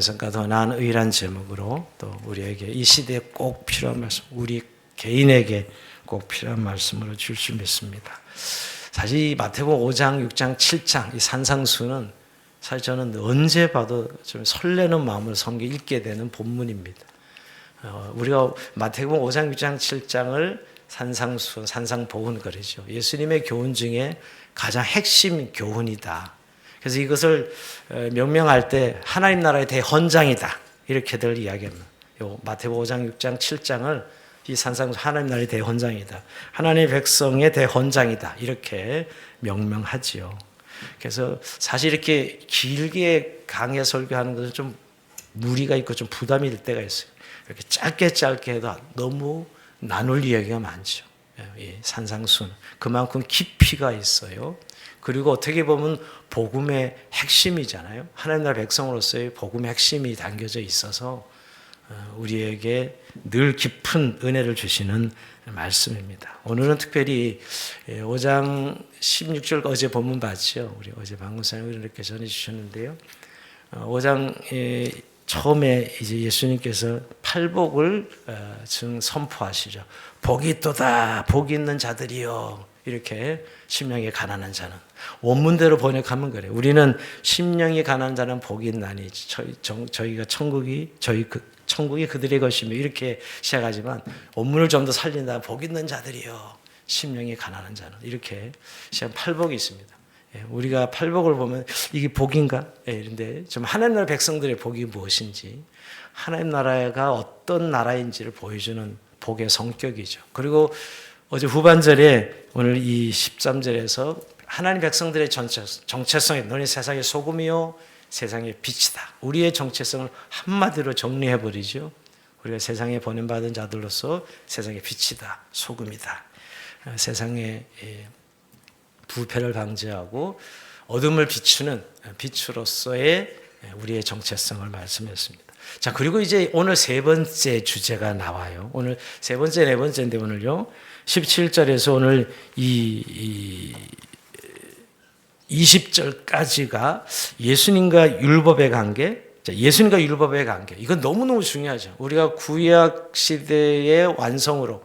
성과 더 나은 의란 제목으로 또 우리에게 이 시대에 꼭 필요한 말씀, 우리 개인에게 꼭 필요한 말씀으로 줄 줄 믿습니다. 사실 이 마태복음 5장, 6장, 7장 이 산상수는 사실 저는 언제 봐도 좀 설레는 마음으로 성경 읽게 되는 본문입니다. 우리가 마태복음 5장, 6장, 7장을 산상수, 산상보훈 그러죠. 예수님의 교훈 중에 가장 핵심 교훈이다. 그래서 이것을 명명할 때 하나님 나라의 대헌장이다 이렇게들 이야기합니다. 마태복음 5장, 6장, 7장을 이 산상수 하나님 나라의 대헌장이다. 하나님의 백성의 대헌장이다 이렇게 명명하지요. 그래서 사실 이렇게 길게 강해 설교하는 것은 좀 무리가 있고 좀 부담이 될 때가 있어요. 이렇게 짧게 해도 너무 나눌 이야기가 많죠. 이 산상수는 그만큼 깊이가 있어요. 그리고 어떻게 보면 복음의 핵심이잖아요. 하나님 나라 백성으로서의 복음의 핵심이 담겨져 있어서 우리에게 늘 깊은 은혜를 주시는 말씀입니다. 오늘은 특별히 5장 16절 어제 본문 봤죠. 우리 어제 방금사님 이렇게 전해 주셨는데요. 5장 처음에 이제 예수님께서 팔복을 선포하시죠. 복이 있도다, 복이 있는 자들이요. 이렇게 심령이 가난한 자는 원문대로 번역하면 그래요. 우리는 심령이 가난한 자는 복이 있나니 저희가 천국이 그들의 것이며 이렇게 시작하지만 원문을 좀 더 살린다. 복 있는 자들이요. 심령이 가난한 자는 이렇게 시작 팔복이 있습니다. 우리가 팔복을 보면 이게 복인가? 그런데 좀 하나님 나라 백성들의 복이 무엇인지 하나님 나라가 어떤 나라인지를 보여주는 복의 성격이죠. 그리고 어제 후반절에 오늘 이 13절에서 하나님 백성들의 정체성이 너희 세상의 소금이요 세상의 빛이다. 우리의 정체성을 한마디로 정리해버리죠. 우리가 세상에 보냄받은 자들로서 세상의 빛이다. 소금이다. 세상의 부패를 방지하고 어둠을 비추는 빛으로서의 우리의 정체성을 말씀했습니다. 자, 그리고 이제 오늘 세 번째 주제가 나와요. 오늘 세 번째, 네 번째인데 오늘요. 17절에서 오늘 20절까지가 예수님과 율법의 관계, 예수님과 율법의 관계. 이건 너무너무 중요하죠. 우리가 구약 시대의 완성으로,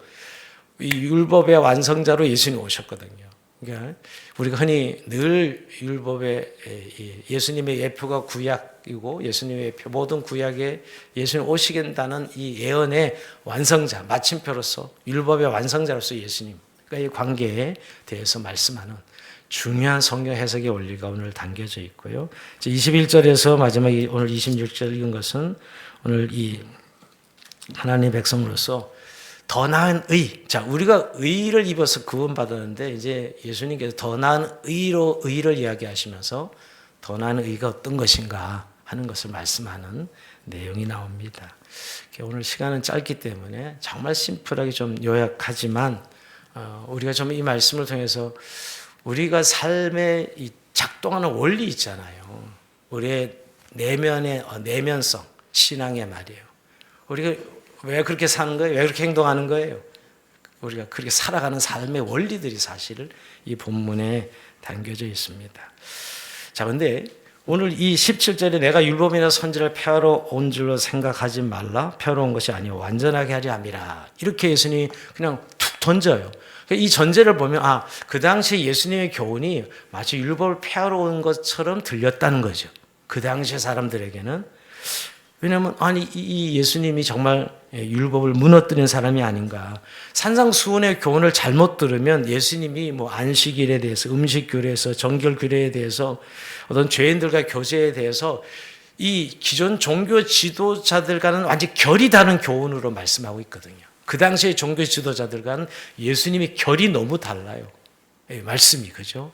이 율법의 완성자로 예수님이 오셨거든요. 그러니까 우리가 흔히 늘 율법의 예수님의 예표가 구약이고 예수님의 예표, 모든 구약에 예수님 오시겠다는 이 예언의 완성자, 마침표로서 율법의 완성자로서 예수님과의 관계에 대해서 말씀하는 중요한 성경 해석의 원리가 오늘 담겨져 있고요. 21절에서 마지막 오늘 26절 읽은 것은 오늘 이 하나님의 백성으로서 더 나은 의. 자, 우리가 의를 입어서 구원받았는데 이제 예수님께서 더 나은 의를 이야기하시면서 더 나은 의가 어떤 것인가 하는 것을 말씀하는 내용이 나옵니다. 오늘 시간은 짧기 때문에 정말 심플하게 좀 요약하지만 우리가 좀 이 말씀을 통해서 우리가 삶에 작동하는 원리 있잖아요. 우리의 내면의 내면성, 신앙의 말이에요. 우리가 왜 그렇게 사는 거예요? 왜 그렇게 행동하는 거예요? 우리가 그렇게 살아가는 삶의 원리들이 사실 이 본문에 담겨져 있습니다. 자, 근데 오늘 이 17절에 내가 율법이나 선지를 폐하러 온 줄로 생각하지 말라. 폐하러 온 것이 아니요 완전하게 하려 함이라. 이렇게 예수님이 그냥 툭 던져요. 이 전제를 보면 그 당시에 예수님의 교훈이 마치 율법을 폐하러 온 것처럼 들렸다는 거죠. 그 당시의 사람들에게는. 왜냐하면 이 예수님이 정말 율법을 무너뜨린 사람이 아닌가. 산상수훈의 교훈을 잘못 들으면 예수님이 뭐 안식일에 대해서, 음식 규례에서, 정결 규례에 대해서, 어떤 죄인들과 교제에 대해서 이 기존 종교 지도자들과는 완전히 결이 다른 교훈으로 말씀하고 있거든요. 그 당시의 종교 지도자들과는 예수님이 결이 너무 달라요. 말씀이, 그죠?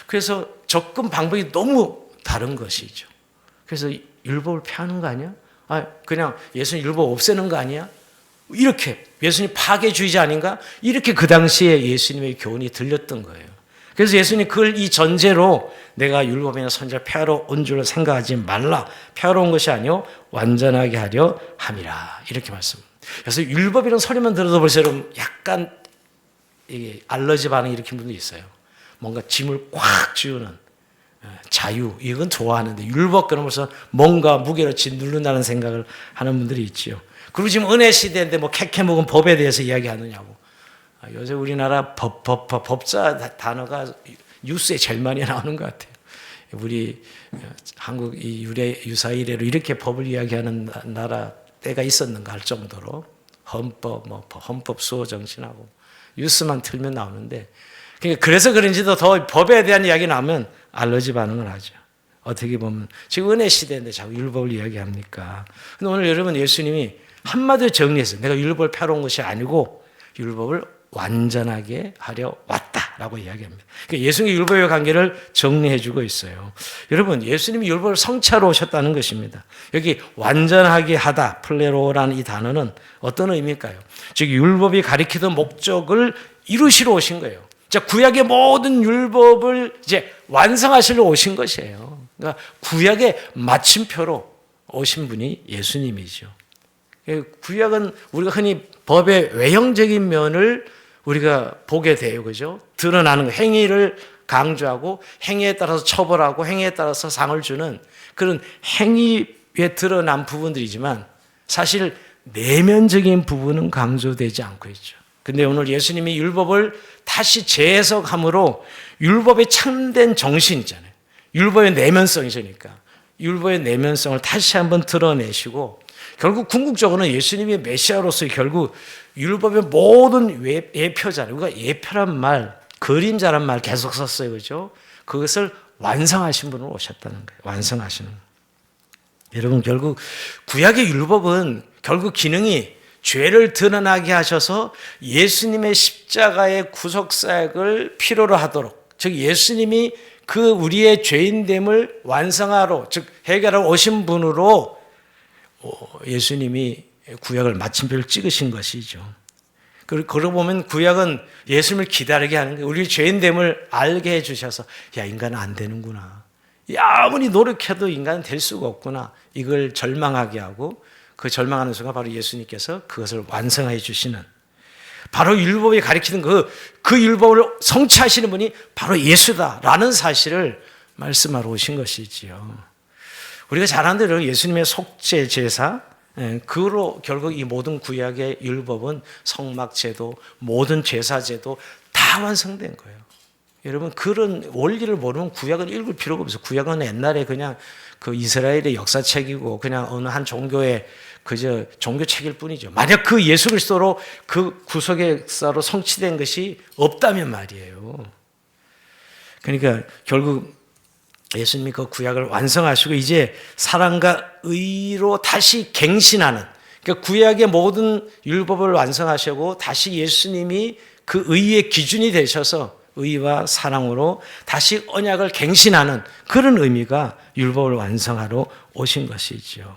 그래서 접근 방법이 너무 다른 것이죠. 그래서 율법을 폐하는 거 아니야? 그냥 예수님 율법 없애는 거 아니야? 이렇게 예수님 파괴주의자 아닌가? 이렇게 그 당시에 예수님의 교훈이 들렸던 거예요. 그래서 예수님 그걸 이 전제로 내가 율법이나 선지를 폐하러 온 줄로 생각하지 말라. 폐하러 온 것이 아니요 완전하게 하려 함이라. 이렇게 말씀. 그래서 율법이라는 소리만 들어도 벌써 약간 알러지 반응 일으킨 분도 있어요. 뭔가 짐을 꽉 쥐우는 자유, 이건 좋아하는데 율법 끊으면서 뭔가 무게로 짓누른다는 생각을 하는 분들이 있지요. 그리고 지금 은혜 시대인데 뭐 캐캐묵은 법에 대해서 이야기하느냐고. 요새 우리나라 법자 단어가 뉴스에 제일 많이 나오는 것 같아요. 우리 한국 이 유사 이래로 이렇게 법을 이야기하는 나라 때가 있었는가 할 정도로 헌법, 뭐 헌법 수호 정신하고 뉴스만 틀면 나오는데, 그러니까 그래서 그런지도 더 법에 대한 이야기 나오면 알러지 반응을 하죠. 어떻게 보면 지금 은혜 시대인데 자꾸 율법을 이야기합니까? 근데 오늘 여러분 예수님이 한마디로 정리했어요. 내가 율법을 펴놓은 것이 아니고 율법을 완전하게 하려 왔다라고 이야기합니다. 그러니까 예수님의 율법의 관계를 정리해주고 있어요. 여러분, 예수님이 율법을 성취하러 오셨다는 것입니다. 여기 완전하게 하다, 플레로라는 이 단어는 어떤 의미일까요? 즉 율법이 가리키던 목적을 이루시러 오신 거예요. 자, 구약의 모든 율법을 이제 완성하시러 오신 것이에요. 그러니까 구약의 마침표로 오신 분이 예수님이죠. 구약은 우리가 흔히 법의 외형적인 면을 우리가 보게 돼요. 그죠? 드러나는 행위를 강조하고 행위에 따라서 처벌하고 행위에 따라서 상을 주는 그런 행위에 드러난 부분들이지만 사실 내면적인 부분은 강조되지 않고 있죠. 근데 오늘 예수님이 율법을 다시 재해석함으로 율법의 참된 정신 있잖아요. 율법의 내면성이니까 율법의 내면성을 다시 한번 드러내시고 결국 궁극적으로는 예수님의 메시아로서의 결국 율법의 모든 예표잖아요. 우리가 예표란 말, 그림자란 말 계속 썼어요. 그죠? 그것을 완성하신 분으로 오셨다는 거예요. 완성하시는. 여러분, 결국 구약의 율법은 결국 기능이 죄를 드러나게 하셔서 예수님의 십자가의 구속사역을 필요로 하도록, 즉 예수님이 그 우리의 죄인됨을 완성하러, 즉 해결하러 오신 분으로 예수님이 구약을 마침표를 찍으신 것이죠. 그러고 보면 구약은 예수님을 기다리게 하는 거예요. 우리 죄인됨을 알게 해주셔서 야, 인간은 안 되는구나. 아무리 노력해도 인간은 될 수가 없구나. 이걸 절망하게 하고 그 절망하는 순간 바로 예수님께서 그것을 완성해 주시는, 바로 율법이 가리키는 그 율법을 성취하시는 분이 바로 예수다라는 사실을 말씀하러 오신 것이지요. 우리가 잘 아는 대로 예수님의 속죄 제사, 그로 결국 이 모든 구약의 율법은 성막제도, 모든 제사제도 다 완성된 거예요. 여러분, 그런 원리를 모르면 구약은 읽을 필요가 없어요. 구약은 옛날에 그냥 그 이스라엘의 역사책이고 그냥 어느 한 종교의 그저 종교책일 뿐이죠. 만약 그 예수 그리스도로 그 구속의 역사로 성취된 것이 없다면 말이에요. 그러니까 결국 예수님이 그 구약을 완성하시고 이제 사랑과 의로 다시 갱신하는, 그러니까 구약의 모든 율법을 완성하시고 다시 예수님이 그 의의 기준이 되셔서 의와 사랑으로 다시 언약을 갱신하는 그런 의미가 율법을 완성하러 오신 것이죠.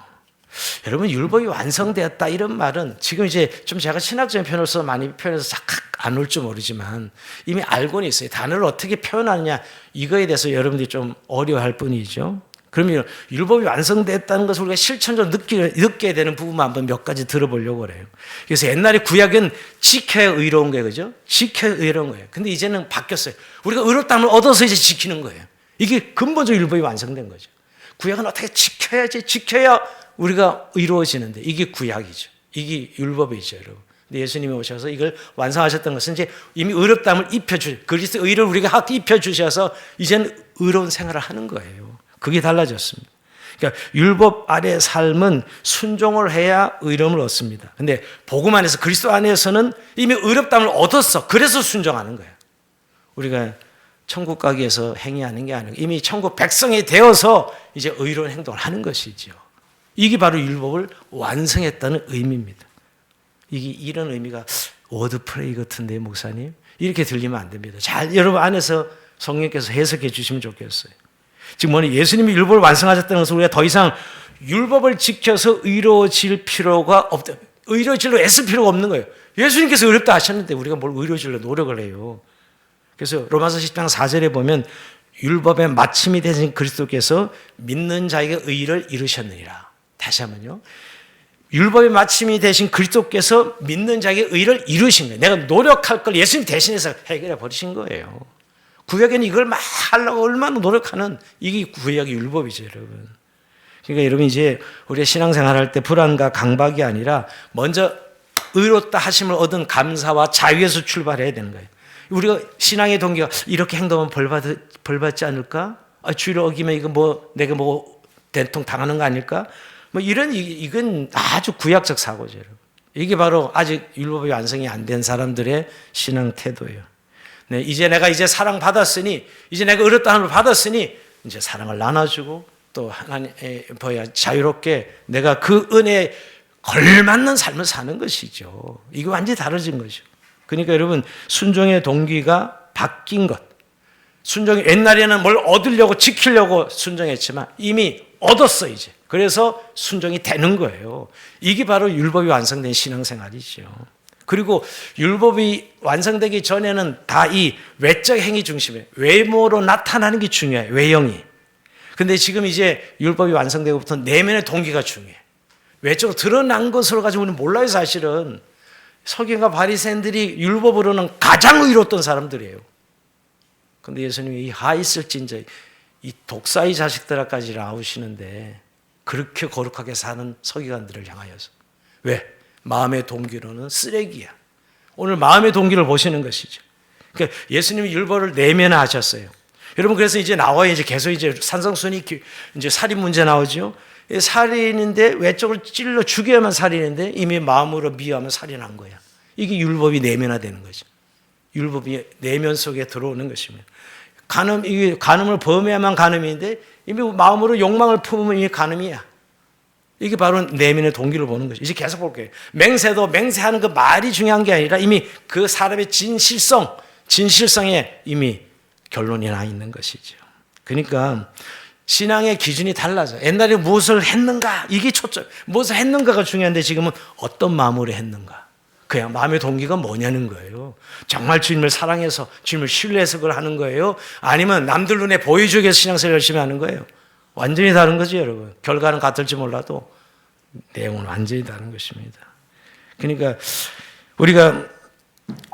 여러분, 율법이 완성되었다 이런 말은 지금 이제 좀 제가 신학적인 표현을 써서 많이 표현해서 착각 안 올 줄 모르지만 이미 알고는 있어요. 단어를 어떻게 표현하느냐 이거에 대해서 여러분들이 좀 어려워할 뿐이죠. 그러면 율법이 완성됐다는 것을 우리가 실천적으로 느끼게 되는 부분만 한번 몇 가지 들어보려고 그래요. 그래서 옛날에 구약은 지켜야 의로운 거예요. 그죠? 지켜야 의로운 거예요. 근데 이제는 바뀌었어요. 우리가 의롭다함을 얻어서 이제 지키는 거예요. 이게 근본적으로 율법이 완성된 거죠. 구약은 어떻게 지켜야 우리가 의로워지는데 이게 구약이죠. 이게 율법이죠, 여러분. 근데 예수님이 오셔서 이걸 완성하셨던 것은 이제 이미 의롭다함을 그리스도의 의를 우리가 입혀주셔서 이제는 의로운 생활을 하는 거예요. 그게 달라졌습니다. 그러니까 율법 아래 삶은 순종을 해야 의로움을 얻습니다. 근데 복음 안에서 그리스도 안에서는 이미 의롭다함을 얻었어. 그래서 순종하는 거예요. 우리가 천국 가기 위해서 행위하는 게 아니고 이미 천국 백성이 되어서 이제 의로운 행동을 하는 것이죠. 이게 바로 율법을 완성했다는 의미입니다. 이런 의미가 워드프레이 같은데 목사님? 이렇게 들리면 안 됩니다. 잘 여러분 안에서 성령께서 해석해 주시면 좋겠어요. 지금 뭐냐, 예수님이 율법을 완성하셨다는 것은 우리가 더 이상 율법을 지켜서 의로워질 필요가 없다. 의로워질로 애쓸 필요가 없는 거예요. 예수님께서 의롭다 하셨는데 우리가 뭘 의로워질로 노력을 해요. 그래서 로마서 10장 4절에 보면 율법의 마침이 되신 그리스도께서 믿는 자에게 의를 이루셨느니라. 다시 한번요. 율법의 마침이 되신 그리스도께서 믿는 자에게 의를 이루신 거예요. 내가 노력할 걸 예수님 대신해서 해결해 버리신 거예요. 구약에는 이걸 막 하려고 얼마나 노력하는 이게 구약의 율법이죠, 여러분. 그러니까 여러분 이제 우리가 신앙생활 할 때 불안과 강박이 아니라 먼저 의롭다 하심을 얻은 감사와 자유에서 출발해야 되는 거예요. 우리가 신앙의 동기가 이렇게 행동하면 벌 받지 않을까? 주의를 어기면 이거 뭐 내가 뭐 된통 당하는 거 아닐까? 뭐 이런 이건 아주 구약적 사고죠, 여러분. 이게 바로 아직 율법이 완성이 안 된 사람들의 신앙 태도예요. 네, 이제 내가 사랑 받았으니, 이제 내가 의롭다 함을 받았으니 이제 사랑을 나눠주고 또 하나님의 자유롭게 내가 그 은혜에 걸맞는 삶을 사는 것이죠. 이게 완전히 다르진 거죠. 그러니까 여러분 순종의 동기가 바뀐 것. 순종이 옛날에는 뭘 얻으려고 지키려고 순종했지만 이미 얻었어 이제. 그래서 순종이 되는 거예요. 이게 바로 율법이 완성된 신앙생활이죠. 그리고 율법이 완성되기 전에는 다 이 외적 행위 중심이에요. 외모로 나타나는 게 중요해요. 외형이. 근데 지금 이제 율법이 완성되고부터 내면의 동기가 중요해. 외적으로 드러난 것으로 가지고 우리는 몰라요, 사실은. 서기관과 바리새인들이 율법으로는 가장 의로웠던 사람들이에요. 근데 예수님이 이 하있을진저 이 독사의 자식들까지 나오시는데 그렇게 거룩하게 사는 서기관들을 향하여서. 왜? 마음의 동기로는 쓰레기야. 오늘 마음의 동기를 보시는 것이죠. 그러니까 예수님이 율법을 내면화하셨어요. 여러분 그래서 이제 나와요. 이제 계속 이제 산성순이 이제 살인 문제 나오죠. 살인인데 외적으로 찔러 죽여야만 살인인데 이미 마음으로 미워하면 살인한 거야. 이게 율법이 내면화되는 거죠. 율법이 내면 속에 들어오는 것입니다. 이게 간음을 범해야만 간음인데 이미 마음으로 욕망을 품으면 이게 간음이야. 이게 바로 내면의 동기를 보는 거죠. 이제 계속 볼게요. 맹세도 맹세하는 그 말이 중요한 게 아니라 이미 그 사람의 진실성에 이미 결론이 나 있는 것이죠. 그러니까 신앙의 기준이 달라져. 옛날에 무엇을 했는가 이게 초점. 무엇을 했는가가 중요한데 지금은 어떤 마음으로 했는가. 그냥 마음의 동기가 뭐냐는 거예요. 정말 주님을 사랑해서 주님을 신뢰해서 그걸 하는 거예요. 아니면 남들 눈에 보여주기 위해서 신앙생활 열심히 하는 거예요. 완전히 다른 거죠, 여러분. 결과는 같을지 몰라도 내용은 완전히 다른 것입니다. 그러니까 우리가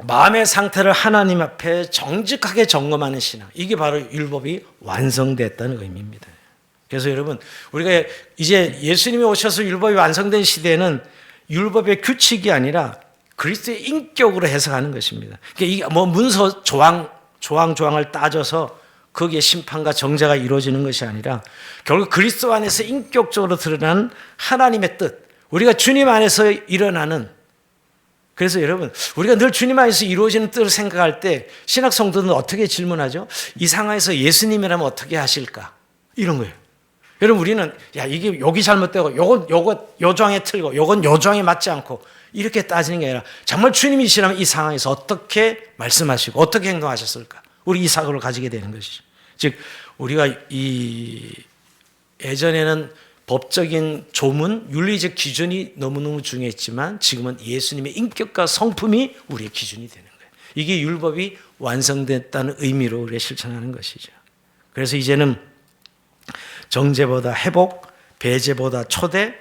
마음의 상태를 하나님 앞에 정직하게 점검하는 신앙. 이게 바로 율법이 완성됐다는 의미입니다. 그래서 여러분, 우리가 이제 예수님이 오셔서 율법이 완성된 시대에는 율법의 규칙이 아니라 그리스도의 인격으로 해석하는 것입니다. 그러니까 이게 뭐 문서 조항을 따져서 거기에 심판과 정죄가 이루어지는 것이 아니라 결국 그리스도 안에서 인격적으로 드러나는 하나님의 뜻. 우리가 주님 안에서 일어나는. 그래서 여러분, 우리가 늘 주님 안에서 이루어지는 뜻을 생각할 때 신학 성도는 어떻게 질문하죠? 이 상황에서 예수님이라면 어떻게 하실까? 이런 거예요. 여러분, 우리는 이게 여기 잘못되고 요 조항에 틀고 요건 요 조항에 맞지 않고 이렇게 따지는 게 아니라 정말 주님이시라면 이 상황에서 어떻게 말씀하시고 어떻게 행동하셨을까? 우리 이 사고를 가지게 되는 것이죠. 즉 우리가 예전에는 법적인 조문, 윤리적 기준이 너무너무 중요했지만 지금은 예수님의 인격과 성품이 우리의 기준이 되는 거예요. 이게 율법이 완성됐다는 의미로 우리가 실천하는 것이죠. 그래서 이제는 정죄보다 회복, 배제보다 초대,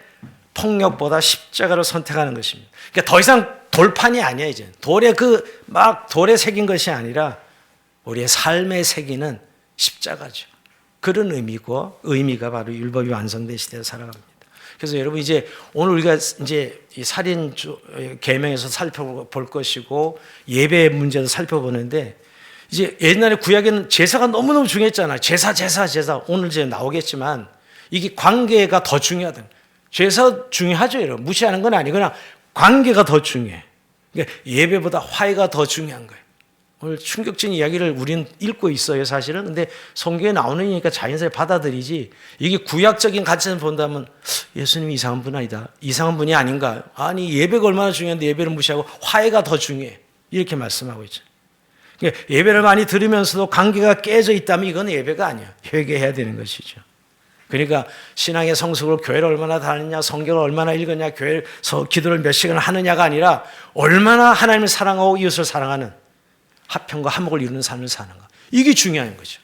폭력보다 십자가를 선택하는 것입니다. 그러니까 더 이상 돌판이 아니야, 이제. 돌에 새긴 것이 아니라 우리의 삶에 새기는 십자가죠. 그런 의미가 바로 율법이 완성된 시대에 살아갑니다. 그래서 여러분 이제 오늘 우리가 이제 이 살인 계명에서 살펴볼 것이고 예배 문제도 살펴보는데 이제 옛날에 구약에는 제사가 너무너무 중요했잖아요. 제사. 오늘 이제 나오겠지만 이게 관계가 더 중요하다. 제사 중요하죠, 여러분. 무시하는 건 아니거나 관계가 더 중요해. 그러니까 예배보다 화해가 더 중요한 거예요. 오늘 충격적인 이야기를 우리는 읽고 있어요, 사실은. 근데 성경에 나오니까 자연스레 받아들이지. 이게 구약적인 가치에서 본다면 예수님이 이상한 분 아니다. 이상한 분이 아닌가. 아니, 예배가 얼마나 중요한데 예배를 무시하고 화해가 더 중요해. 이렇게 말씀하고 있죠. 그러니까 예배를 많이 들으면서도 관계가 깨져 있다면 이건 예배가 아니야. 회개해야 되는 것이죠. 그러니까 신앙의 성숙을 교회를 얼마나 다녔냐, 성경을 얼마나 읽었냐, 교회에서 기도를 몇 시간 하느냐가 아니라 얼마나 하나님을 사랑하고 이웃을 사랑하는 화평과 화목을 이루는 삶을 사는가. 이게 중요한 거죠.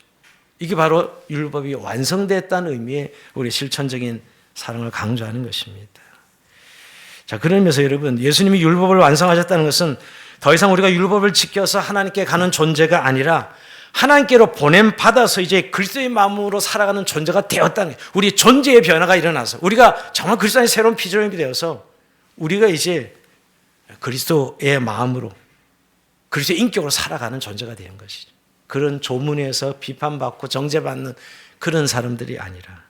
이게 바로 율법이 완성됐다는 의미의 우리 실천적인 사랑을 강조하는 것입니다. 자, 그러면서 여러분, 예수님이 율법을 완성하셨다는 것은 더 이상 우리가 율법을 지켜서 하나님께 가는 존재가 아니라 하나님께로 보냄 받아서 이제 그리스도의 마음으로 살아가는 존재가 되었다는 거예요. 우리 존재의 변화가 일어나서 우리가 정말 그리스도 안에 새로운 피조물이 되어서 우리가 이제 그리스도의 마음으로 그리스도의 인격으로 살아가는 존재가 되는 것이죠. 그런 조문에서 비판받고 정죄받는 그런 사람들이 아니라.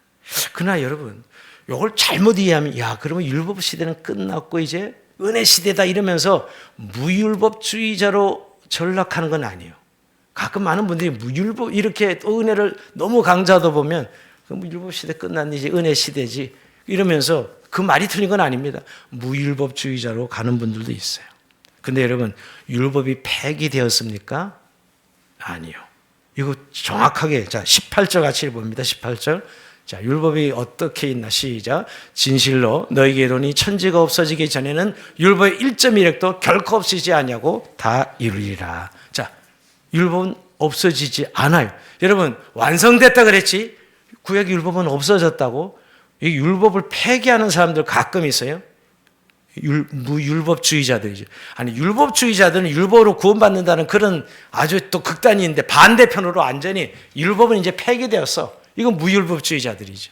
그러나 여러분, 이걸 잘못 이해하면 야, 그러면 율법 시대는 끝났고 이제 은혜 시대다 이러면서 무율법주의자로 전락하는 건 아니에요. 가끔 많은 분들이 무율법 이렇게 은혜를 너무 강조하다 보면 율법 시대 끝났니 이제 은혜 시대지 이러면서 그 말이 틀린 건 아닙니다. 무율법주의자로 가는 분들도 있어요. 근데 여러분, 율법이 폐기되었습니까? 아니요. 이거 정확하게 자 18절 같이 봅니다. 18절. 자, 율법이 어떻게 있나 시작. 진실로 너희에게 이르노니 천지가 없어지기 전에는 율법의 1.1획도 결코 없어지지 아니하고 다 이루리라. 자, 율법은 없어지지 않아요. 여러분, 완성됐다 그랬지? 구약 율법은 없어졌다고? 이 율법을 폐기하는 사람들 가끔 있어요. 무율법주의자들이죠. 아니, 율법주의자들은 율법으로 구원받는다는 그런 아주 또 극단이 있는데 반대편으로 완전히 율법은 이제 폐기되었어. 이건 무율법주의자들이죠.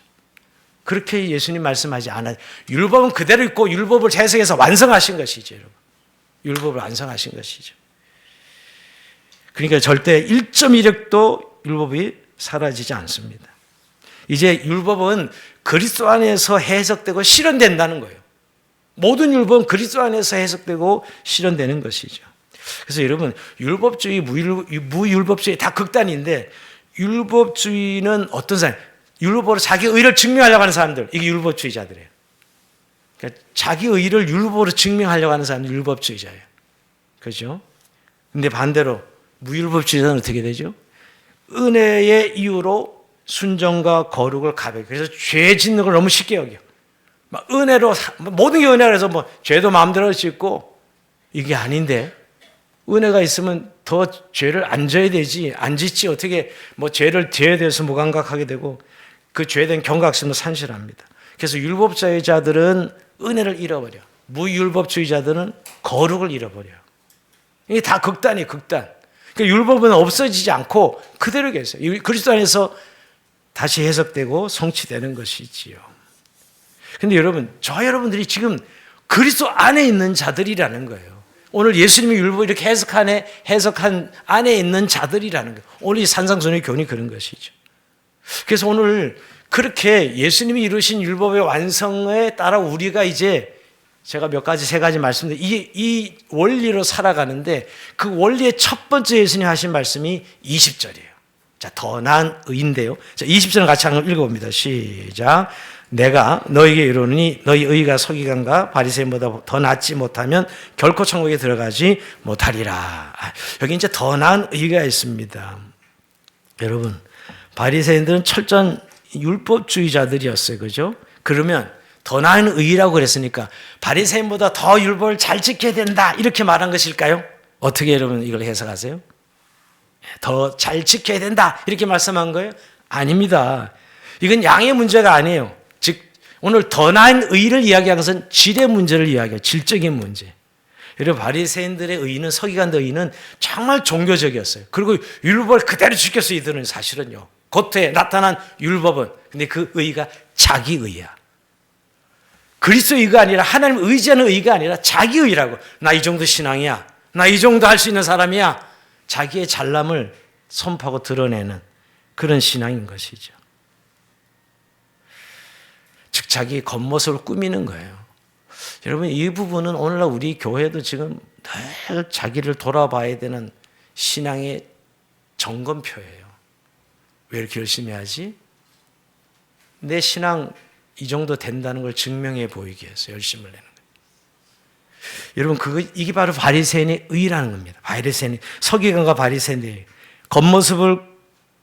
그렇게 예수님 말씀하지 않아요. 율법은 그대로 있고 율법을 재생해서 완성하신 것이죠. 여러분. 율법을 완성하신 것이죠. 그러니까 절대 1.1획도 율법이 사라지지 않습니다. 이제 율법은 그리스도 안에서 해석되고 실현된다는 거예요. 모든 율법은 그리스도 안에서 해석되고 실현되는 것이죠. 그래서 여러분, 율법주의, 무율법주의 다 극단인데 율법주의는 어떤 사람? 율법으로 자기 의를 증명하려고 하는 사람들, 이게 율법주의자들이에요. 그러니까 자기 의를 율법으로 증명하려고 하는 사람들 율법주의자예요. 그렇죠? 근데 반대로 무율법주의자는 어떻게 되죠? 은혜의 이유로 순종과 거룩을 가볍게, 그래서 죄 짓는 걸 너무 쉽게 여겨. 막 은혜로 모든 게 은혜라 해서 뭐 죄도 마음대로 짓고 이게 아닌데, 은혜가 있으면 더 죄를 안 져야 되지, 안 짓지 어떻게 뭐 죄를 죄에 대해서 무감각하게 되고 그 죄에 대한 경각심도 산실합니다. 그래서 율법주의자들은 은혜를 잃어버려. 무율법주의자들은 거룩을 잃어버려. 이게 다 극단이에요, 극단. 그러니까 율법은 없어지지 않고 그대로 계세요. 그리스도 안에서 다시 해석되고 성취되는 것이지요. 근데 여러분, 저 여러분들이 지금 그리스도 안에 있는 자들이라는 거예요. 오늘 예수님이 율법 이렇게 해석한 안에 있는 자들이라는 거예요. 오늘 이 산상순의 교훈이 그런 것이죠. 그래서 오늘 그렇게 예수님이 이루신 율법의 완성에 따라 우리가 이제 제가 세 가지 말씀드린 이 원리로 살아가는데 그 원리의 첫 번째 예수님이 하신 말씀이 20절이에요. 자, 더 나은 의인데요. 자, 20절을 같이 한번 읽어봅니다. 시작. 내가 너에게 이르노니 너희 의가 서기관과 바리새인보다 더 낫지 못하면 결코 천국에 들어가지 못하리라. 여기 이제 더 나은 의가 있습니다. 여러분, 바리새인들은 철저한 율법주의자들이었어요. 그죠? 그러면 더 나은 의라고 그랬으니까 바리새인보다 더 율법을 잘 지켜야 된다 이렇게 말한 것일까요? 어떻게 여러분 이걸 해석하세요? 더 잘 지켜야 된다 이렇게 말씀한 거예요? 아닙니다. 이건 양의 문제가 아니에요. 즉 오늘 더 나은 의를 이야기하는 것은 질의 문제를 이야기해요. 질적인 문제. 여러분, 바리새인들의 의는, 서기관들의 의는 정말 종교적이었어요. 그리고 율법을 그대로 지켰어요. 이들은 사실은요. 겉에 나타난 율법은. 근데 그 의가 자기 의야. 그리스도 의가 아니라 하나님 의지하는 의가 아니라 자기 의라고. 나 이 정도 신앙이야. 나 이 정도 할 수 있는 사람이야. 자기의 잘남을 선포하고 드러내는 그런 신앙인 것이죠. 즉 자기 겉모습을 꾸미는 거예요. 여러분, 이 부분은 오늘날 우리 교회도 지금 늘 자기를 돌아봐야 되는 신앙의 점검표예요. 왜 이렇게 열심히 하지? 내 신앙 이 정도 된다는 걸 증명해 보이기 위해서 열심을 내는 거예요. 여러분, 이게 바로 바리새인의 의라는 겁니다. 바리새인, 서기관과 바리새인의 겉모습을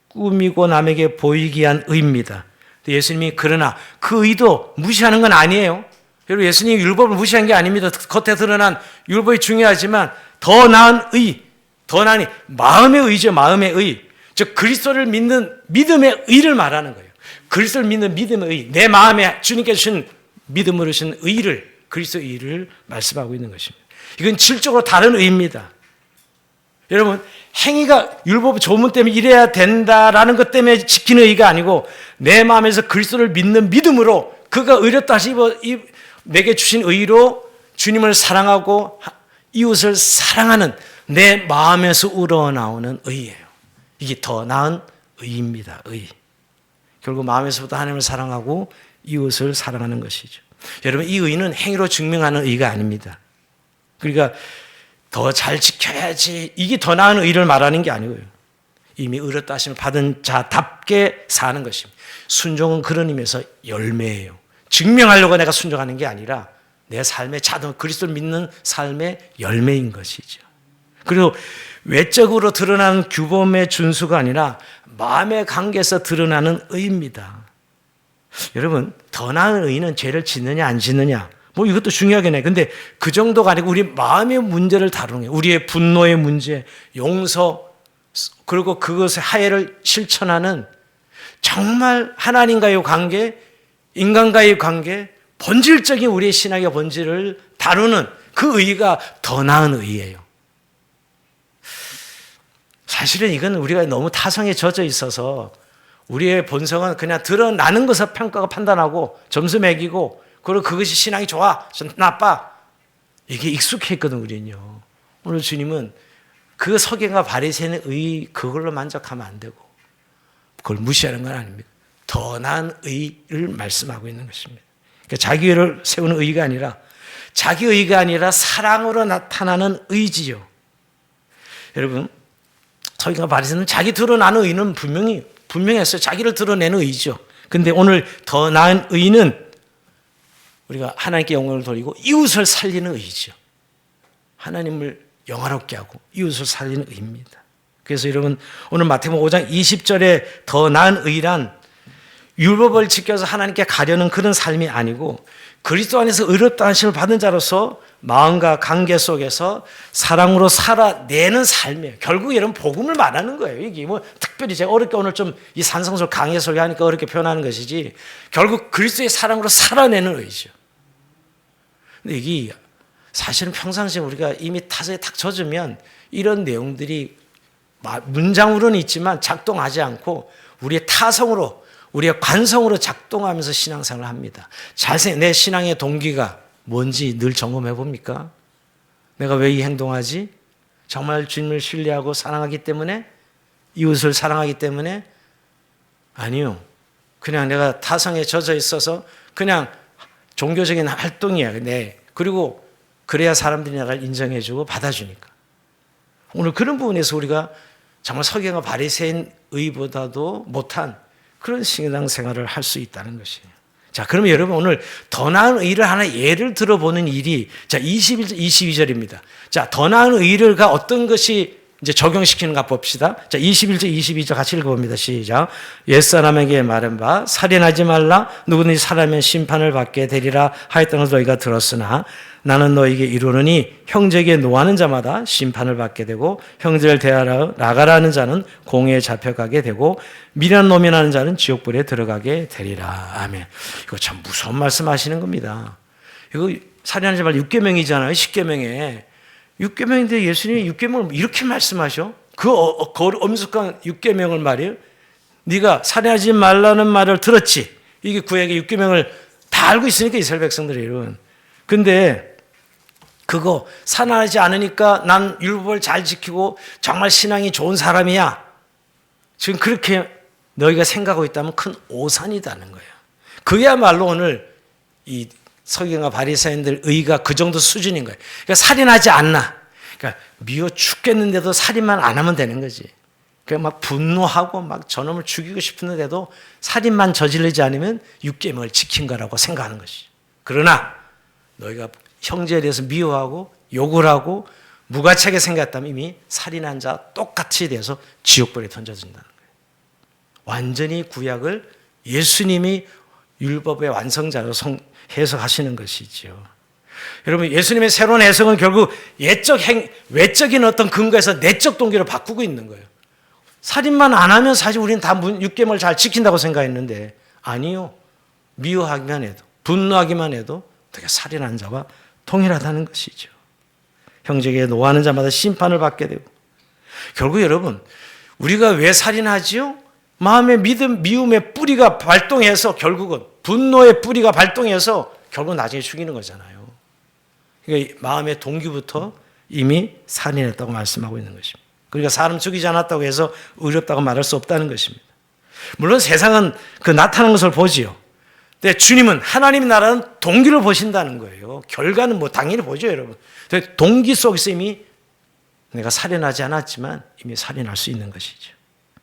꾸미고 남에게 보이기 위한 의입니다. 예수님이 그러나 그 의도 무시하는 건 아니에요. 여러분, 예수님이 율법을 무시한 게 아닙니다. 겉에 드러난 율법이 중요하지만 더 나은 의, 더 나은 마음의 의죠. 마음의 의. 즉 그리스도를 믿는 믿음의 의를 말하는 거예요. 그리스도를 믿는 믿음의 의, 내 마음에 주님께서 주신 믿음으로 주신 의를, 그리스도의 의를 말씀하고 있는 것입니다. 이건 질적으로 다른 의입니다. 여러분, 행위가 율법 조문 때문에 이래야 된다라는 것 때문에 지키는 의가 아니고 내 마음에서 그리스도를 믿는 믿음으로 그가 의롭다 하시고 내게 주신 의로 주님을 사랑하고 이웃을 사랑하는 내 마음에서 우러나오는 의예요. 이게 더 나은 의입니다. 의. 결국 마음에서부터 하나님을 사랑하고 이웃을 사랑하는 것이죠. 여러분, 이 의는 행위로 증명하는 의가 아닙니다. 그러니까 더 잘 지켜야지, 이게 더 나은 의를 말하는 게 아니고요. 이미 의롭다 하심을 받은 자답게 사는 것입니다. 순종은 그런 의미에서 열매예요. 증명하려고 내가 순종하는 게 아니라 내 삶의 자동, 그리스도를 믿는 삶의 열매인 것이죠. 그리고 외적으로 드러나는 규범의 준수가 아니라 마음의 관계에서 드러나는 의입니다. 여러분, 더 나은 의는 죄를 짓느냐 안 짓느냐 뭐 이것도 중요하긴 해. 근데 그 정도가 아니고 우리 마음의 문제를 다루는 거예요. 우리의 분노의 문제, 용서, 그리고 그것의 하해를 실천하는 정말 하나님과의 관계, 인간과의 관계, 본질적인 우리의 신앙의 본질을 다루는 그 의가 더 나은 의예요. 사실은 이건 우리가 너무 타성에 젖어 있어서 우리의 본성은 그냥 드러나는 것을 평가가 판단하고 점수 매기고 그리고 그것이 신앙이 좋아, 나빠. 이게 익숙해 있거든, 우리는요. 오늘 주님은 그 서기관과 바리새인의 의 그걸로 만족하면 안 되고 그걸 무시하는 건 아닙니다. 더 나은 의를 말씀하고 있는 것입니다. 그러니까 자기 의를 세우는 의가 아니라 자기 의가 아니라 사랑으로 나타나는 의지요. 여러분, 서기관과 바리새인은 자기 드러나는 의는 분명했어요. 자기를 드러내는 의죠. 근데 오늘 더 나은 의는 우리가 하나님께 영광을 돌리고 이웃을 살리는 의죠. 하나님을 영화롭게 하고 이웃을 살리는 의입니다. 그래서 여러분, 오늘 마태복음 5장 20절에 더 나은 의란 율법을 지켜서 하나님께 가려는 그런 삶이 아니고 그리스도 안에서 의롭다 하심을 받은 자로서 마음과 관계 속에서 사랑으로 살아내는 삶이에요. 결국 여러분, 복음을 말하는 거예요. 이게 뭐 특별히 제가 어렵게 오늘 좀 이 산성설 강의 설교하니까 어렵게 표현하는 것이지 결국 그리스도의 사랑으로 살아내는 의죠. 근데 이게 사실은 평상시에 우리가 이미 타서에 탁 젖으면 이런 내용들이 문장으로는 있지만 작동하지 않고 우리의 타성으로, 우리의 관성으로 작동하면서 신앙생활을 합니다. 내 신앙의 동기가 뭔지 늘 점검해 봅니까? 내가 왜 이 행동하지? 정말 주님을 신뢰하고 사랑하기 때문에? 이웃을 사랑하기 때문에? 아니요. 그냥 내가 타성에 젖어 있어서 그냥 종교적인 활동이야. 네. 그리고 그래야 사람들이 나를 인정해주고 받아주니까. 오늘 그런 부분에서 우리가 정말 서기관과 바리새인 의보다도 못한 그런 신앙 생활을 할 수 있다는 것이에요. 자, 그러면 여러분 오늘 더 나은 의를 하나 예를 들어보는 일이, 자, 21절, 22절입니다. 자, 더 나은 의를가 어떤 것이 이제 적용시키는가 봅시다. 자, 21절, 22절 같이 읽어봅니다. 시작. 옛사람에게 말한 바 살인하지 말라. 누구든지 살하면 심판을 받게 되리라 하였던 것을 너희가 들었으나 나는 너희에게 이르노니 형제에게 노하는 자마다 심판을 받게 되고 형제를 대하러 나가라는 자는 공회에 잡혀가게 되고 미련한 노면하는 자는 지옥불에 들어가게 되리라. 아멘. 이거 참 무서운 말씀하시는 겁니다. 이거 살인하지 말라 6계명이잖아요. 10계명에. 6계명인데 예수님이 6계명을 이렇게 말씀하셔? 그 엄숙한 6계명을 말이에요. 네가 살인하지 말라는 말을 들었지. 이게 구약의 6계명을 다 알고 있으니까 이스라엘 백성들이. 근데 그거 살인하지 않으니까 난 율법을 잘 지키고 정말 신앙이 좋은 사람이야. 지금 그렇게 너희가 생각하고 있다면 큰 오산이다는 거예요. 그야말로 오늘 이 서기관과 바리새인들 의가 그 정도 수준인 거예요. 그러니까 살인하지 않나. 그러니까 미워 죽겠는데도 살인만 안 하면 되는 거지. 그러니까 막 분노하고 막 저놈을 죽이고 싶은데도 살인만 저지르지 않으면 6계명을 지킨 거라고 생각하는 것이죠. 그러나 너희가 형제에 대해서 미워하고 욕을 하고 무가치하게 생각했다면 이미 살인한 자 똑같이 돼서 지옥불에 던져진다는 거예요. 완전히 구약을 예수님이 율법의 완성자로 해석하시는 것이죠. 여러분, 예수님의 새로운 해석은 결국 외적인 어떤 근거에서 내적 동기로 바꾸고 있는 거예요. 살인만 안 하면 사실 우리는 다 6계명을 잘 지킨다고 생각했는데 아니요. 미워하기만 해도, 분노하기만 해도 어떻게 살인한 자와 동일하다는 것이죠. 형제에게 노하는 자마다 심판을 받게 되고 결국 여러분, 우리가 왜 살인하지요? 마음의 미움의 뿌리가 발동해서 결국은 분노의 뿌리가 발동해서 결국 나중에 죽이는 거잖아요. 그러니까 마음의 동기부터 이미 살인했다고 말씀하고 있는 것입니다. 그러니까 사람 죽이지 않았다고 해서 의롭다고 말할 수 없다는 것입니다. 물론 세상은 그 나타나는 것을 보지요. 근데 주님은, 하나님 나라는 동기를 보신다는 거예요. 결과는 뭐 당연히 보죠, 여러분. 동기 속에서 이미 내가 살인하지 않았지만 이미 살인할 수 있는 것이죠.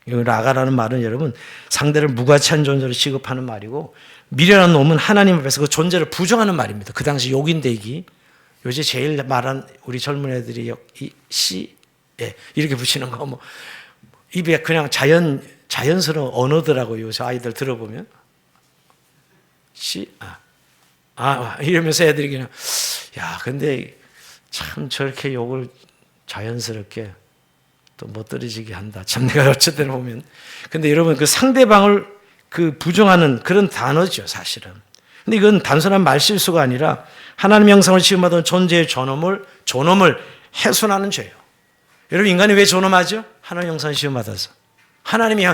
라가라는 말은 여러분 상대를 무가치한 존재로 취급하는 말이고, 미련한 놈은 하나님 앞에서 그 존재를 부정하는 말입니다. 그 당시 욕인대기. 요새 제일 말한 우리 젊은 애들이 이렇게 붙이는 거 뭐 입에 그냥 자연스러운 언어더라고요. 요새 아이들 들어보면 이러면서 애들이 그냥 근데 참 저렇게 욕을 자연스럽게 또 멋들어지게 한다. 참 내가 어쨌든 보면. 근데 여러분 그 상대방을 그 부정하는 그런 단어죠, 사실은. 근데 이건 단순한 말실수가 아니라 하나님의 형상을 지음받은 존재의 존엄을 훼손하는 죄예요. 여러분 인간이 왜 존엄하죠? 하나님의 형상을 지음받아서. 하나님이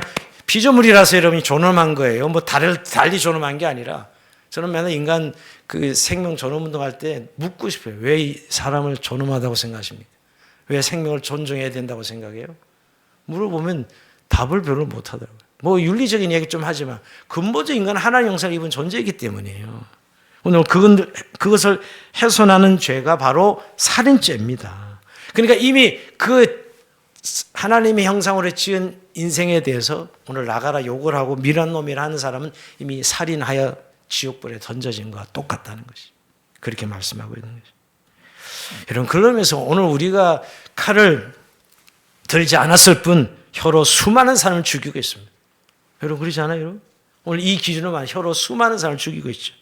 피조물이라서 여러분이 존엄한 거예요. 뭐 달리 존엄한 게 아니라, 저는 맨날 인간 그 생명 존엄 운동할 때 묻고 싶어요. 왜 이 사람을 존엄하다고 생각하십니까? 왜 생명을 존중해야 된다고 생각해요? 물어보면 답을 별로 못 하더라고요. 뭐 윤리적인 얘기 좀 하지만 근본적 인간은 하나님의 형상을 입은 존재이기 때문이에요. 오늘 그것을 훼손하는 죄가 바로 살인죄입니다. 그러니까 이미 그 하나님의 형상으로 지은 인생에 대해서 오늘 나가라 욕을 하고 미련한 놈이라 하는 사람은 이미 살인하여 지옥불에 던져진 것과 똑같다는 것이, 그렇게 말씀하고 있는 것이. 여러분, 그러면서 오늘 우리가 칼을 들지 않았을 뿐 혀로 수많은 사람을 죽이고 있습니다. 여러분 그러지 않아요? 여러분? 오늘 이 기준으로만 혀로 수많은 사람을 죽이고 있죠.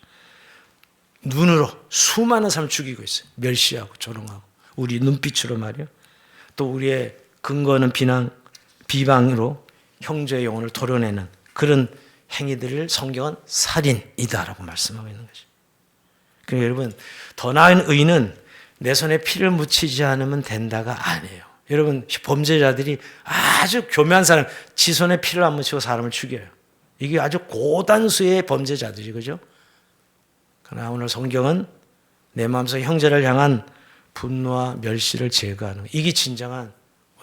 눈으로 수많은 사람을 죽이고 있어요. 멸시하고 조롱하고 우리 눈빛으로 말이요. 또 우리의 근거는 비방으로 형제의 영혼을 도려내는 그런 행위들을 성경은 살인이다라고 말씀하고 있는 거죠. 그러니까 여러분, 더 나은 의는 내 손에 피를 묻히지 않으면 된다가 아니에요. 여러분, 범죄자들이 아주 교묘한 사람, 지 손에 피를 안 묻히고 사람을 죽여요. 이게 아주 고단수의 범죄자들이, 그죠? 그러나 오늘 성경은 내 마음속 형제를 향한 분노와 멸시를 제거하는, 이게 진정한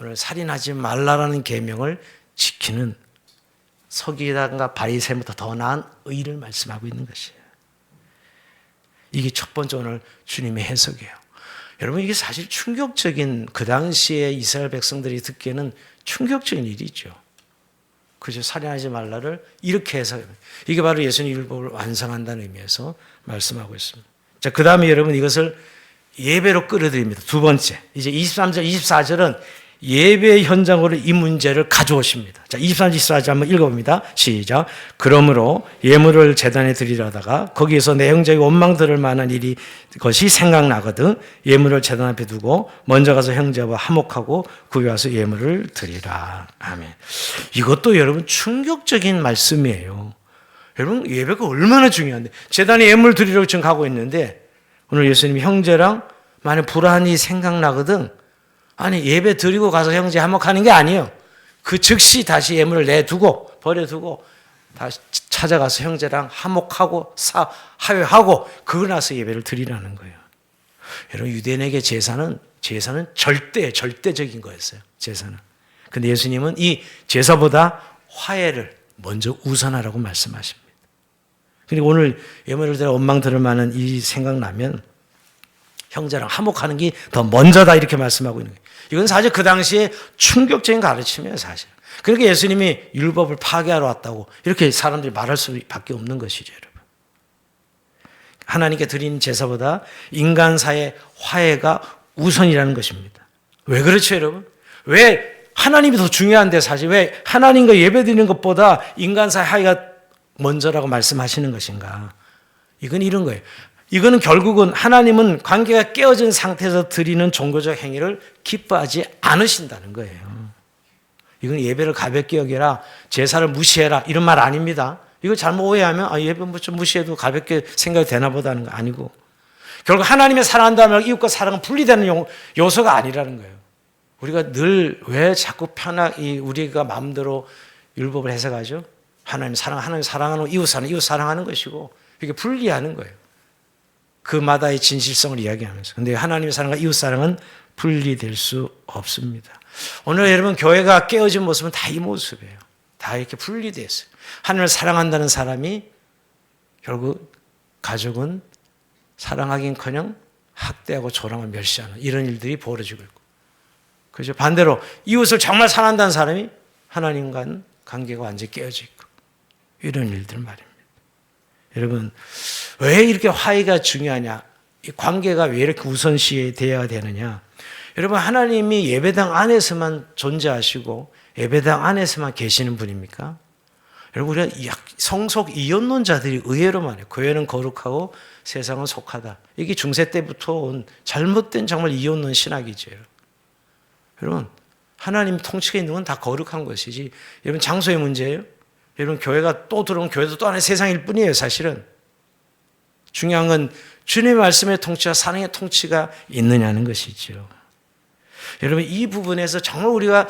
오늘 살인하지 말라라는 계명을 지키는 서기관과 바리새인보다 더 나은 의를 말씀하고 있는 것이에요. 이게 첫 번째 오늘 주님의 해석이에요. 여러분, 이게 사실 충격적인, 그 당시에 이스라엘 백성들이 듣기에는 충격적인 일이죠. 그죠? 살인하지 말라를 이렇게 해서, 이게 바로 예수님 율법을 완성한다는 의미에서 말씀하고 있습니다. 자, 그 다음에 여러분 이것을 예배로 끌어들입니다. 두 번째, 이제 23절, 24절은 예배 현장으로 이 문제를 가져오십니다. 자, 23절, 24절 한번 읽어봅니다. 시작. 그러므로 예물을 제단에 드리려다가 거기에서 내 형제에게 원망 들을 만한 일이 것이 생각나거든 예물을 제단 앞에 두고 먼저 가서 형제와 화목하고 구해와서 예물을 드리라. 아멘. 이것도 여러분 충격적인 말씀이에요. 여러분, 예배가 얼마나 중요한데, 제단에 예물 드리려고 지금 가고 있는데 오늘 예수님이 형제랑 만약 불안이 생각나거든, 아니 예배 드리고 가서 형제 화목하는 게 아니에요. 그 즉시 다시 예물을 내두고 버려두고 다시 찾아가서 형제랑 화목하고 화해하고 그러고 나서 예배를 드리라는 거예요. 여러분, 유대인에게 제사는 절대적인 거였어요. 제사는. 근데 예수님은 이 제사보다 화해를 먼저 우선하라고 말씀하십니다. 그리고 오늘 예물을 드려 원망 들을 만한 일이 생각나면 형제랑 화목하는 게 더 먼저다, 이렇게 말씀하고 있는 거예요. 이건 사실 그 당시에 충격적인 가르침이에요, 사실. 그러니까 예수님이 율법을 파괴하러 왔다고 이렇게 사람들이 말할 수밖에 없는 것이죠, 여러분. 하나님께 드리는 제사보다 인간사의 화해가 우선이라는 것입니다. 왜 그렇죠, 여러분? 왜 하나님이 더 중요한데, 사실 왜 하나님과 예배드리는 것보다 인간사의 화해가 먼저라고 말씀하시는 것인가? 이건 이런 거예요. 이거는 결국은 하나님은 관계가 깨어진 상태에서 드리는 종교적 행위를 기뻐하지 않으신다는 거예요. 이건 예배를 가볍게 여겨라, 제사를 무시해라, 이런 말 아닙니다. 이거 잘못 오해하면 예배 좀 무시해도 가볍게 생각이 되나 보다는 거 아니고, 결국 하나님의 사랑한다면 이웃과 사랑은 분리되는 요소가 아니라는 거예요. 우리가 늘 왜 자꾸 우리가 마음대로 율법을 해석하죠? 하나님 사랑하는 이웃 사랑하는 것이고, 이게 분리하는 거예요. 그마다의 진실성을 이야기하면서. 근데 하나님의 사랑과 이웃 사랑은 분리될 수 없습니다. 오늘 여러분 교회가 깨어진 모습은 다 이 모습이에요. 다 이렇게 분리되어 있어요. 하나님을 사랑한다는 사람이 결국 가족은 사랑하긴커녕 학대하고 조롱을 멸시하는 이런 일들이 벌어지고 있고, 그죠? 반대로 이웃을 정말 사랑한다는 사람이 하나님과는 관계가 완전히 깨어져 있고, 이런 일들 말입니다. 여러분, 왜 이렇게 화해가 중요하냐? 이 관계가 왜 이렇게 우선시돼야 되느냐? 여러분, 하나님이 예배당 안에서만 존재하시고 예배당 안에서만 계시는 분입니까? 여러분, 우리가 성속 이혼론자들이 의외로 많아요. 교회는 거룩하고 세상은 속하다. 이게 중세 때부터 온 잘못된 정말 이혼론 신학이죠. 여러분, 하나님 통치가 있는 건 다 거룩한 것이지, 여러분 장소의 문제예요. 여러분, 교회가 또 들어오면 교회도 또 하나의 세상일 뿐이에요. 사실은 중요한 건 주님의 말씀의 통치와 사랑의 통치가 있느냐는 것이죠. 여러분, 이 부분에서 정말 우리가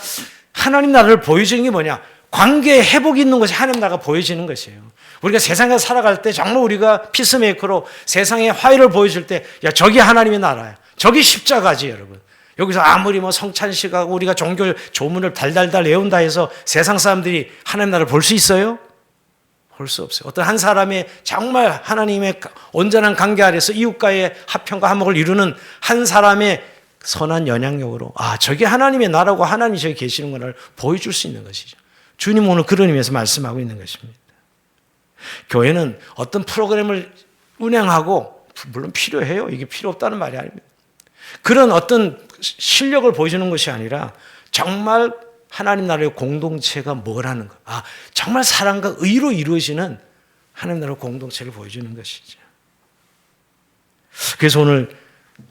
하나님 나라를 보여주는 게 뭐냐? 관계의 회복이 있는 것이 하나님 나라가 보여지는 것이에요. 우리가 세상에 살아갈 때 정말 우리가 피스메이커로 세상에 화해를 보여줄 때, 야, 저기 하나님의 나라야, 저기 십자가지. 여러분, 여기서 아무리 성찬식하고 우리가 종교 조문을 달달달 외운다 해서 세상 사람들이 하나님 나라를 볼 수 있어요? 볼 수 없어요. 어떤 한 사람의 정말 하나님의 온전한 관계 아래서 이웃과의 합평과 화목을 이루는 한 사람의 선한 영향력으로, 저게 하나님의 나라고 하나님이 저기 계시는구나를 보여줄 수 있는 것이죠. 주님 오늘 그런 의미에서 말씀하고 있는 것입니다. 교회는 어떤 프로그램을 운영하고, 물론 필요해요. 이게 필요 없다는 말이 아닙니다. 그런 어떤 실력을 보여주는 것이 아니라 정말 하나님 나라의 공동체가 뭐라는 것, 정말 사랑과 의로 이루어지는 하나님 나라의 공동체를 보여주는 것이죠. 그래서 오늘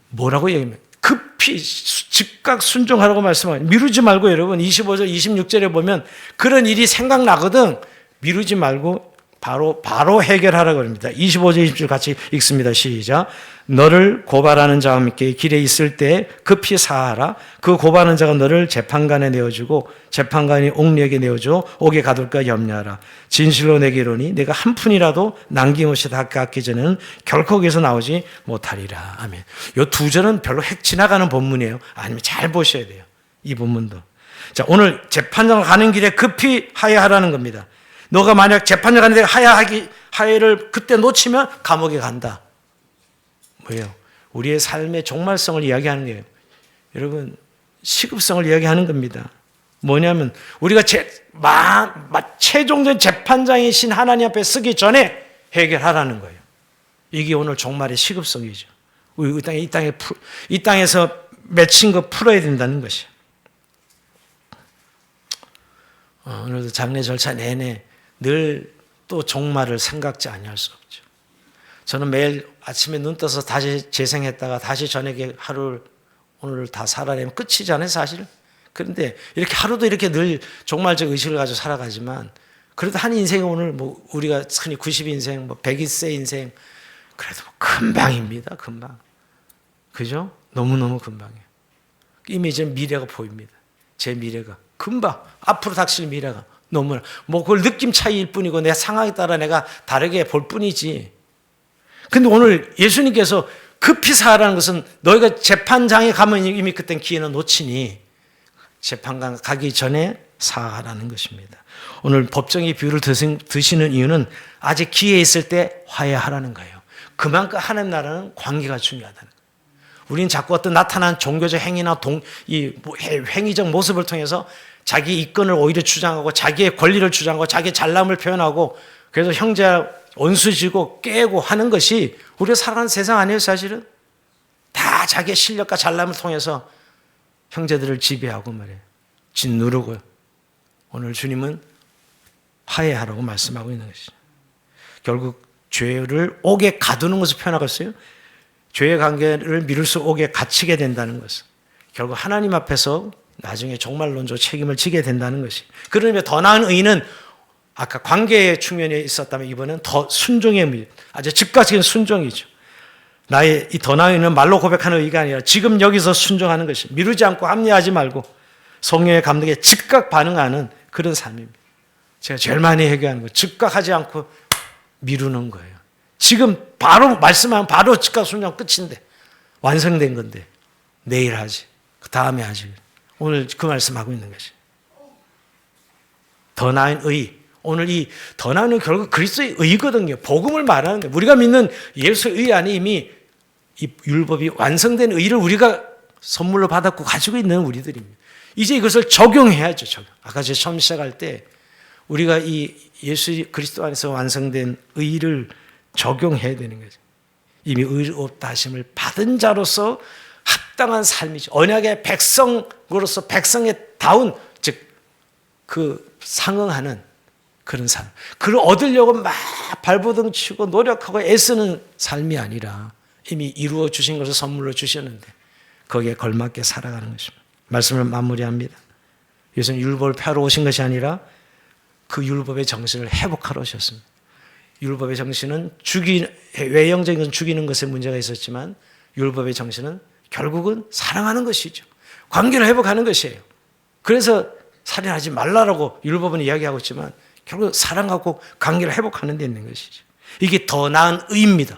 뭐라고 얘기합니까? 급히 즉각 순종하라고 말씀합니다. 미루지 말고, 여러분 25절 26절에 보면 그런 일이 생각나거든 미루지 말고 바로 해결하라고 합니다. 25절 27절 같이 읽습니다. 시작. 너를 고발하는 자와 함께 길에 있을 때 급히 사하라. 그 고발하는 자가 너를 재판관에 내어주고 재판관이 옥리에게 내어줘 옥에 가둘까 염려하라. 진실로 내게 이르노니 내가 한 푼이라도 남김없이 다 갚기 전에는 결코 거기서 나오지 못하리라. 아멘. 이 두 절은 별로 핵 지나가는 본문이에요. 아니면 잘 보셔야 돼요. 이 본문도. 자, 오늘 재판장 가는 길에 급히 하야하라는 겁니다. 너가 만약 재판장 가는데 하야를 그때 놓치면 감옥에 간다. 뭐예요? 우리의 삶의 종말성을 이야기하는 거예요. 여러분, 시급성을 이야기하는 겁니다. 뭐냐면 우리가 최종적인 재판장이신 하나님 앞에 서기 전에 해결하라는 거예요. 이게 오늘 종말의 시급성이죠. 우리 이 땅에서 맺힌 거 풀어야 된다는 것이에요. 오늘도 장례 절차 내내 늘 또 종말을 생각지 아니할 수 없죠. 저는 매일 아침에 눈 떠서 다시 재생했다가 다시 저녁에 하루를 오늘 다 살아내면 끝이잖아요, 사실. 그런데 이렇게 하루도 이렇게 늘 종말적 의식을 가지고 살아가지만, 그래도 한 인생이 오늘 우리가 흔히 90인생, 100세 인생, 그래도 금방입니다, 금방. 그죠? 너무너무 금방이에요. 이미 이제 미래가 보입니다. 제 미래가. 금방. 앞으로 닥칠 미래가. 너무나. 그걸 느낌 차이일 뿐이고 내 상황에 따라 내가 다르게 볼 뿐이지. 근데 오늘 예수님께서 급히 사하라는 것은 너희가 재판장에 가면 이미 그땐 기회는 놓치니 재판관 가기 전에 사하라는 것입니다. 오늘 법정의 비유를 드시는 이유는 아직 기회 있을 때 화해하라는 거예요. 그만큼 하나님 나라는 관계가 중요하다는 거예요. 우리는 자꾸 어떤 나타난 종교적 행위나 행위적 모습을 통해서 자기 이권을 오히려 주장하고 자기의 권리를 주장하고 자기의 잘남을 표현하고, 그래서 형제 원수지고 깨고 하는 것이 우리가 살아가는 세상 아니에요. 사실은 다 자기의 실력과 잘남을 통해서 형제들을 지배하고 말이에요. 짓누르고요. 오늘 주님은 화해하라고 말씀하고 있는 것이죠. 결국 죄를 옥에 가두는 것을 표현하고 있어요. 죄의 관계를 미룰 수 옥에 갇히게 된다는 것은 결국 하나님 앞에서 나중에 종말론적 책임을 지게 된다는 것이. 그러면 더 나은 의의는 아까 관계의 측면에 있었다면 이번엔 더 순종의 의미, 아주 즉각적인 순종이죠. 나의 이 더 나은 의의는 말로 고백하는 의의가 아니라 지금 여기서 순종하는 것이. 미루지 않고 합리하지 말고 성령의 감동에 즉각 반응하는 그런 삶입니다. 제가 제일 많이 회개하는 거 즉각 하지 않고 미루는 거예요. 지금 바로 말씀하면 바로 즉각 순종 끝인데 완성된 건데 내일 하지, 그 다음에 하지. 오늘 그 말씀하고 있는 것이 더 나은 의. 오늘 이 더 나은 의 결국 그리스도의 의거든요. 복음을 말하는 거예요. 우리가 믿는 예수의 의 안에 이미 이 율법이 완성된 의를 우리가 선물로 받았고 가지고 있는 우리들입니다. 이제 이것을 적용해야죠. 적용. 아까 제가 처음 시작할 때 우리가 이 예수 그리스도 안에서 완성된 의를 적용해야 되는 거죠. 이미 의롭다 하심을 받은 자로서 합당한 삶이죠. 언약의 백성으로서 백성의 다운, 즉 그 상응하는 그런 삶. 그걸 얻으려고 막 발버둥 치고 노력하고 애쓰는 삶이 아니라 이미 이루어 주신 것을 선물로 주셨는데 거기에 걸맞게 살아가는 것입니다. 말씀을 마무리합니다. 예수는 율법을 펴러 오신 것이 아니라 그 율법의 정신을 회복하러 오셨습니다. 율법의 정신은 외형적인 것은 죽이는 것에 문제가 있었지만 율법의 정신은 결국은 사랑하는 것이죠. 관계를 회복하는 것이에요. 그래서 살인하지 말라라고 율법은 이야기하고 있지만 결국 사랑하고 관계를 회복하는 데 있는 것이죠. 이게 더 나은 의입니다.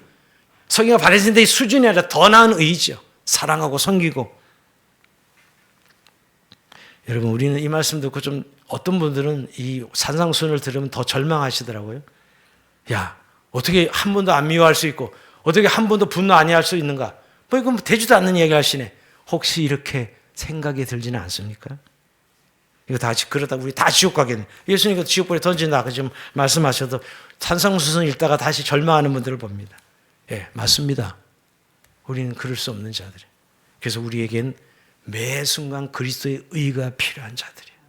성경과 바리새인 의 수준이 아니라 더 나은 의죠. 사랑하고 섬기고. 여러분 우리는 이 말씀 듣고 좀 어떤 분들은 이 산상수훈을 들으면 더 절망하시더라고요. 야, 어떻게 한 번도 안 미워할 수 있고 어떻게 한 번도 분노 아니할 수 있는가? 뭐 이건 되지도 않는 얘기 하시네. 혹시 이렇게 생각이 들지는 않습니까? 이거 다 그러다 우리 다 지옥 가겠네. 예수님께서 지옥불에 던진다. 지금 말씀하셔도 산상수훈 읽다가 다시 절망하는 분들을 봅니다. 예, 맞습니다. 우리는 그럴 수 없는 자들이에요. 그래서 우리에겐 매 순간 그리스도의 의가 필요한 자들이에요.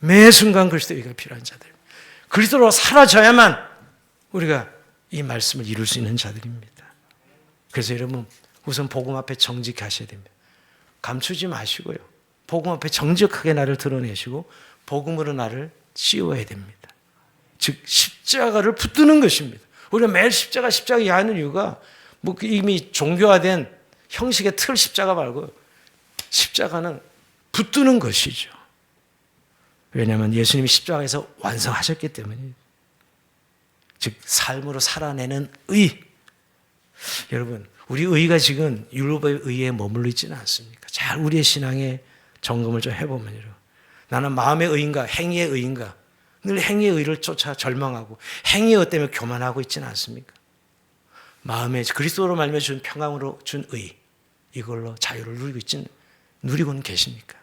매 순간 그리스도의 의가 필요한 자들입니다. 그리스도로 사라져야만 우리가 이 말씀을 이룰 수 있는 자들입니다. 그래서 여러분 우선 복음 앞에 정직하셔야 됩니다. 감추지 마시고요. 복음 앞에 정직하게 나를 드러내시고 복음으로 나를 씌워야 됩니다. 즉 십자가를 붙드는 것입니다. 우리가 매일 십자가 하는 이유가 뭐 이미 종교화된 형식의 틀 십자가 말고 십자가는 붙드는 것이죠. 왜냐하면 예수님이 십자가에서 완성하셨기 때문이에요. 즉 삶으로 살아내는 의. 여러분 우리 의가 지금 율법의 의에 머물러 있지는 않습니까? 잘 우리의 신앙에 점검을 좀 해보면요. 나는 마음의 의인가 행위의 의인가? 늘 행위의 의를 쫓아 절망하고 행위의 의 때문에 교만하고 있지는 않습니까? 마음에 그리스도로 말미암아 준 평강으로 준 의, 이걸로 자유를 누리고는 계십니까?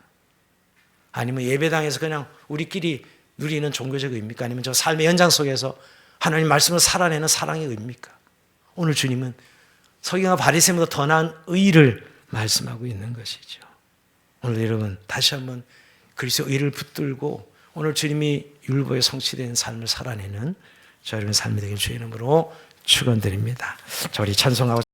아니면 예배당에서 그냥 우리끼리 누리는 종교적 의입니까? 아니면 저 삶의 현장 속에서 하나님 말씀을 살아내는 사랑의 의입니까? 오늘 주님은 서기관과 바리새인보다 더 나은 의를 말씀하고 있는 것이죠. 오늘 여러분 다시 한번 그리스도의 의를 붙들고 오늘 주님이 율법에 성취된 삶을 살아내는 저 여러분 삶이 되길 주의 이름으로 축원드립니다. 자, 우리 찬송하고